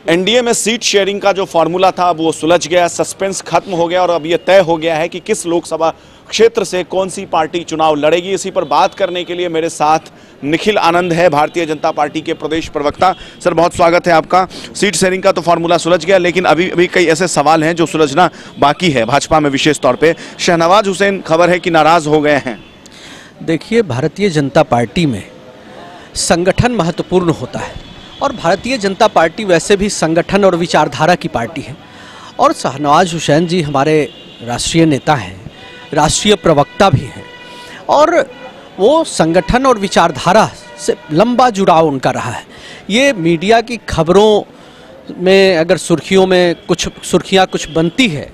NDA में seat sharing का जो फॉर्मूला था वो सुलझ गया, सस्पेंस खत्म हो गया और अब ये तय हो गया है कि किस लोकसभा क्षेत्र से कौन सी पार्टी चुनाव लड़ेगी। इसी पर बात करने के लिए मेरे साथ निखिल आनंद है, भारतीय जनता पार्टी के प्रदेश प्रवक्ता। सर, बहुत स्वागत है आपका। सीट शेयरिंग का तो फॉर्मूला सुलझ गया, लेकिन अभी कई ऐसे सवाल हैं जो सुलझना बाकी है भाजपा में, विशेष तौर पे शहनवाज हुसैन खबर है कि नाराज हो गए हैं। देखिए, भारतीय जनता पार्टी में संगठन महत्वपूर्ण होता है और भारतीय जनता पार्टी वैसे भी संगठन और विचारधारा की पार्टी है और शहनवाज हुसैन जी हमारे राष्ट्रीय नेता हैं, राष्ट्रीय प्रवक्ता भी हैं और वो संगठन और विचारधारा से लंबा जुड़ाव उनका रहा है। ये मीडिया की खबरों में अगर सुर्खियाँ कुछ बनती है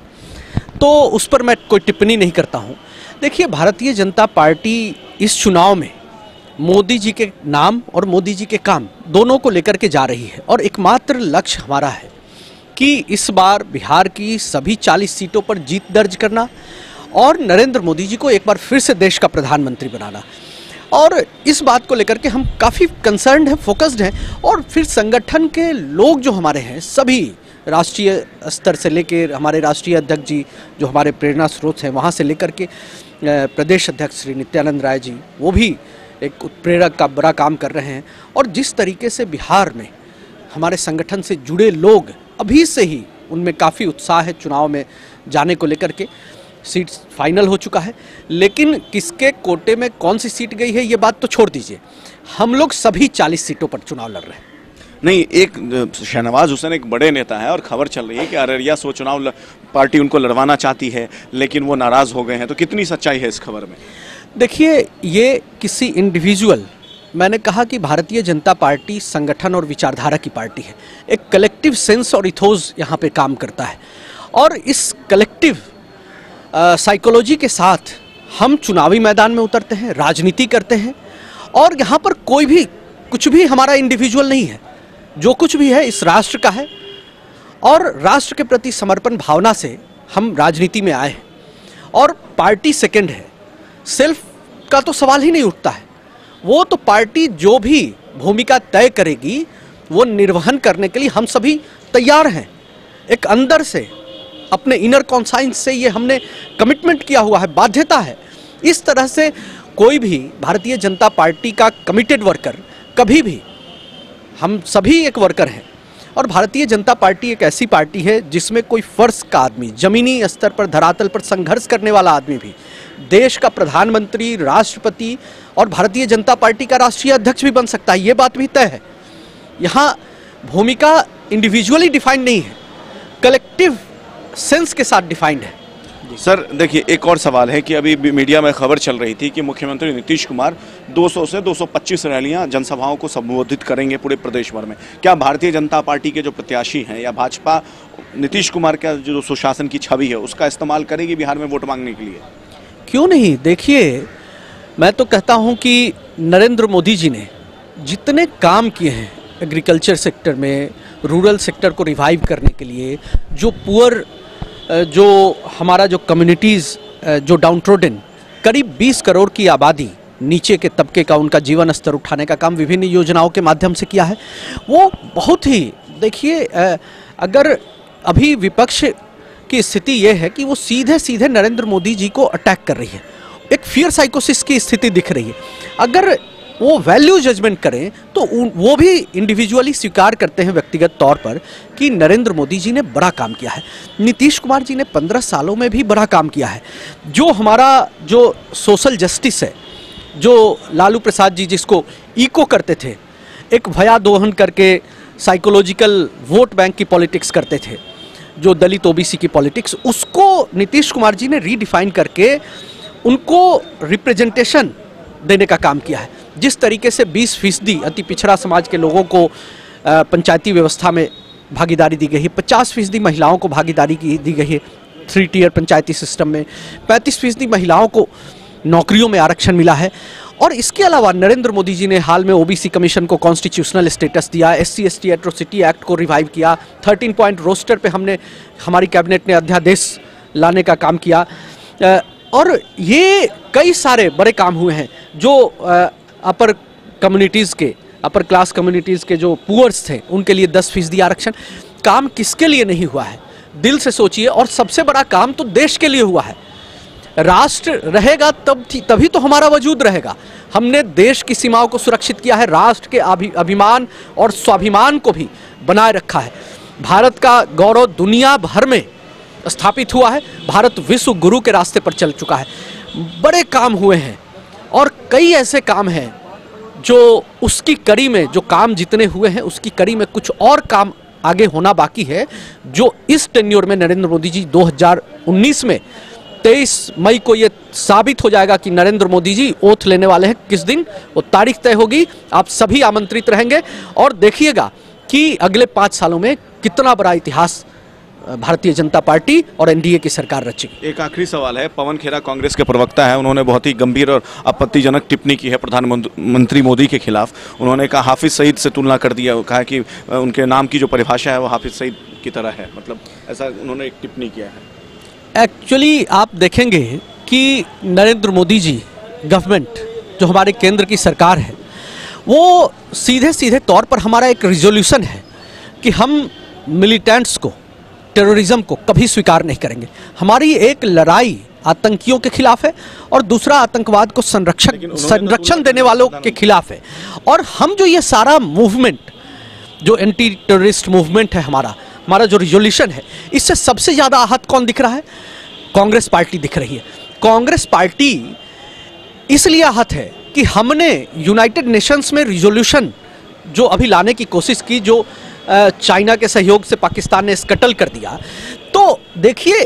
तो उस पर मैं कोई टिप्पणी नहीं करता हूँ। देखिए, भारतीय जनता पार्टी इस चुनाव में मोदी जी के नाम और मोदी जी के काम दोनों को लेकर के जा रही है और एकमात्र लक्ष्य हमारा है कि इस बार बिहार की सभी 40 सीटों पर जीत दर्ज करना और नरेंद्र मोदी जी को एक बार फिर से देश का प्रधानमंत्री बनाना। और इस बात को लेकर के हम काफ़ी कंसर्न्ड हैं, फोकस्ड हैं और फिर संगठन के लोग जो हमारे हैं, सभी राष्ट्रीय स्तर से लेकर हमारे राष्ट्रीय अध्यक्ष जी जो हमारे प्रेरणा स्रोत हैं, वहाँ से लेकर के प्रदेश अध्यक्ष श्री नित्यानंद राय जी, वो भी एक उत्प्रेरक का बड़ा काम कर रहे हैं। और जिस तरीके से बिहार में हमारे संगठन से जुड़े लोग अभी से ही उनमें काफ़ी उत्साह है चुनाव में जाने को लेकर के। सीट फाइनल हो चुका है, लेकिन किसके कोटे में कौन सी सीट गई है ये बात तो छोड़ दीजिए, हम लोग सभी 40 सीटों पर चुनाव लड़ रहे हैं। नहीं, एक शहनवाज हुसैन एक बड़े नेता है और खबर चल रही है कि अररिया से चुनाव पार्टी उनको लड़वाना चाहती है, लेकिन वो नाराज़ हो गए हैं, तो कितनी सच्चाई है इस खबर में? देखिए, ये किसी इंडिविजुअल, मैंने कहा कि भारतीय जनता पार्टी संगठन और विचारधारा की पार्टी है। एक कलेक्टिव सेंस और इथोस यहाँ पे काम करता है और इस कलेक्टिव साइकोलॉजी के साथ हम चुनावी मैदान में उतरते हैं, राजनीति करते हैं और यहाँ पर कोई भी कुछ भी हमारा इंडिविजुअल नहीं है। जो कुछ भी है इस राष्ट्र का है और राष्ट्र के प्रति समर्पण भावना से हम राजनीति में आए हैं और पार्टी सेकंड है। सेल्फ का तो सवाल ही नहीं उठता है। वो तो पार्टी जो भी भूमिका तय करेगी वो निर्वहन करने के लिए हम सभी तैयार हैं। एक अंदर से अपने इनर कॉन्साइंस से ये हमने कमिटमेंट किया हुआ है, बाध्यता है। इस तरह से कोई भी भारतीय जनता पार्टी का कमिटेड वर्कर, कभी भी हम सभी एक वर्कर हैं और भारतीय जनता पार्टी एक ऐसी पार्टी है जिसमें कोई फर्ज का आदमी, जमीनी स्तर पर धरातल पर संघर्ष करने वाला आदमी भी देश का प्रधानमंत्री, राष्ट्रपति और भारतीय जनता पार्टी का राष्ट्रीय अध्यक्ष भी बन सकता है। ये बात भी तय है। यहाँ भूमिका इंडिविजुअली डिफाइंड नहीं है, कलेक्टिव सेंस के साथ डिफाइंड है। सर देखिए, एक और सवाल है कि अभी मीडिया में खबर चल रही थी कि मुख्यमंत्री नीतीश कुमार 200 से 225 रैलियां, जनसभाओं को संबोधित करेंगे पूरे प्रदेश भर में। क्या भारतीय जनता पार्टी के जो प्रत्याशी हैं या भाजपा नीतीश कुमार का जो सुशासन की छवि है उसका इस्तेमाल करेगी बिहार में वोट मांगने के लिए? क्यों नहीं। देखिए, मैं तो कहता हूँ कि नरेंद्र मोदी जी ने जितने काम किए हैं एग्रीकल्चर सेक्टर में, रूरल सेक्टर को रिवाइव करने के लिए, जो पुअर, जो हमारा जो कम्युनिटीज़ जो डाउनट्रोडन, करीब 20 करोड़ की आबादी, नीचे के तबके का उनका जीवन स्तर उठाने का काम विभिन्न योजनाओं के माध्यम से किया है। वो बहुत ही, देखिए, अगर अभी विपक्ष की स्थिति ये है कि वो सीधे सीधे नरेंद्र मोदी जी को अटैक कर रही है, एक फियर साइकोसिस की स्थिति दिख रही है। अगर वो वैल्यू जजमेंट करें तो वो भी इंडिविजुअली स्वीकार करते हैं व्यक्तिगत तौर पर कि नरेंद्र मोदी जी ने बड़ा काम किया है। नीतीश कुमार जी ने 15 सालों में भी बड़ा काम किया है। जो हमारा जो सोशल जस्टिस है, जो लालू प्रसाद जी जिसको इको करते थे, एक भया दोहन करके साइकोलॉजिकल वोट बैंक की पॉलिटिक्स करते थे, जो दलित ओबीसी की पॉलिटिक्स, उसको नीतीश कुमार जी ने रीडिफाइन करके उनको रिप्रेजेंटेशन देने का काम किया है। जिस तरीके से 20% अति पिछड़ा समाज के लोगों को पंचायती व्यवस्था में भागीदारी दी गई है, 50% महिलाओं को भागीदारी दी गई है 3 टियर पंचायती सिस्टम में, 35% महिलाओं को नौकरियों में आरक्षण मिला है। और इसके अलावा नरेंद्र मोदी जी ने हाल में ओबीसी कमीशन को कॉन्स्टिट्यूशनल स्टेटस दिया, SC/ST एट्रोसिटी एक्ट को रिवाइव किया, 13 पॉइंट रोस्टर पे हमारी कैबिनेट ने अध्यादेश लाने का काम किया और ये कई सारे बड़े काम हुए हैं जो अपर कम्युनिटीज़ के अपर क्लास कम्युनिटीज़ के जो पुअर्स थे उनके लिए 10% आरक्षण। काम किसके लिए नहीं हुआ है, दिल से सोचिए। और सबसे बड़ा काम तो देश के लिए हुआ है। राष्ट्र रहेगा तभी तो हमारा वजूद रहेगा। हमने देश की सीमाओं को सुरक्षित किया है, राष्ट्र के अभिमान और स्वाभिमान को भी बनाए रखा है। भारत का गौरव दुनिया भर में स्थापित हुआ है। भारत विश्व गुरु के रास्ते पर चल चुका है। बड़े काम हुए हैं और कई ऐसे काम हैं जो उसकी कड़ी में, जो काम जितने हुए हैं उसकी कड़ी में कुछ और काम आगे होना बाकी है, जो इस टेन्योर में नरेंद्र मोदी जी 2019 में 23 मई को ये साबित हो जाएगा कि नरेंद्र मोदी जी ओथ लेने वाले हैं। किस दिन वो तारीख तय होगी, आप सभी आमंत्रित रहेंगे और देखिएगा कि अगले 5 सालों में कितना बड़ा इतिहास भारतीय जनता पार्टी और एनडीए की सरकार रचेगी। एक आखिरी सवाल है, पवन खेरा कांग्रेस के प्रवक्ता है, उन्होंने बहुत ही गंभीर और आपत्तिजनक टिप्पणी की है प्रधानमंत्री मोदी के खिलाफ। उन्होंने कहा हाफिज सईद से तुलना कर दिया, कहा कि उनके नाम की जो परिभाषा है वो हाफिज सईद की तरह है, मतलब ऐसा उन्होंने एक टिप्पणी किया है। एक्चुअली आप देखेंगे कि नरेंद्र मोदी जी गवर्नमेंट, जो हमारे केंद्र की सरकार है, वो सीधे सीधे तौर पर हमारा एक रिजोल्यूशन है कि हम मिलिटेंट्स को, टेररिज्म को कभी स्वीकार नहीं करेंगे। हमारी एक लड़ाई आतंकियों के खिलाफ है और दूसरा आतंकवाद को संरक्षण देने वालों के खिलाफ है। और हम जो ये सारा मूवमेंट, जो एंटी टेररिस्ट मूवमेंट है हमारा जो रिजोल्यूशन है, इससे सबसे ज़्यादा आहत कौन दिख रहा है? कांग्रेस पार्टी दिख रही है। कांग्रेस पार्टी इसलिए आहत है कि हमने यूनाइटेड नेशंस में रिजोल्यूशन जो अभी लाने की कोशिश की, जो चाइना के सहयोग से पाकिस्तान ने स्कटल कर दिया। तो देखिए,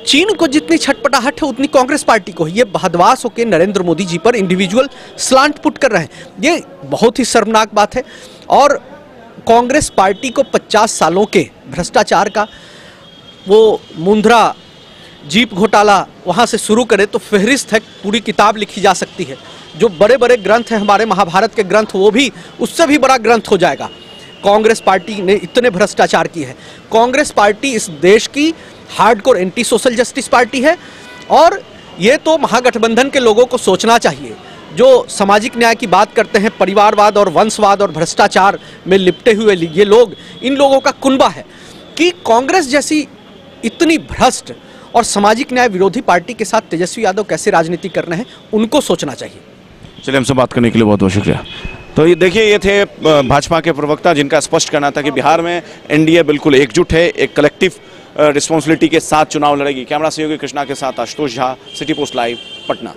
चीन को जितनी छटपटाहट है उतनी कांग्रेस पार्टी को। ये बहदवास होकर नरेंद्र मोदी जी पर इंडिविजुअल स्लांट पुट कर रहे हैं। ये बहुत ही शर्मनाक बात है। और कांग्रेस पार्टी को 50 सालों के भ्रष्टाचार का, वो मुंद्रा जीप घोटाला वहाँ से शुरू करे तो फहरिस्त है, पूरी किताब लिखी जा सकती है। जो बड़े बड़े ग्रंथ हैं हमारे महाभारत के ग्रंथ, वो भी उससे भी बड़ा ग्रंथ हो जाएगा। कांग्रेस पार्टी ने इतने भ्रष्टाचार किए हैं। कांग्रेस पार्टी इस देश की hardcore anti social justice party है। और ये तो महागठबंधन के लोगों को सोचना चाहिए, जो सामाजिक न्याय की बात करते हैं, परिवारवाद और वंशवाद और भ्रष्टाचार में लिपटे हुए ये लोग, इन लोगों का कुनबा है कि कांग्रेस जैसी इतनी भ्रष्ट और सामाजिक न्याय विरोधी पार्टी के साथ तेजस्वी यादव कैसे राजनीति कर रहे हैं, उनको सोचना चाहिए। चलिए, हमसे बात करने के लिए बहुत बहुत शुक्रिया। तो ये देखिए, ये थे भाजपा के प्रवक्ता जिनका स्पष्ट करना था कि बिहार में एनडीए बिल्कुल एकजुट है, एक कलेक्टिव रिस्पॉन्सिबिलिटी के साथ चुनाव लड़ेगी। कैमरा सहयोगी कृष्णा के साथ Ashutosh Jha, city post live, Patna.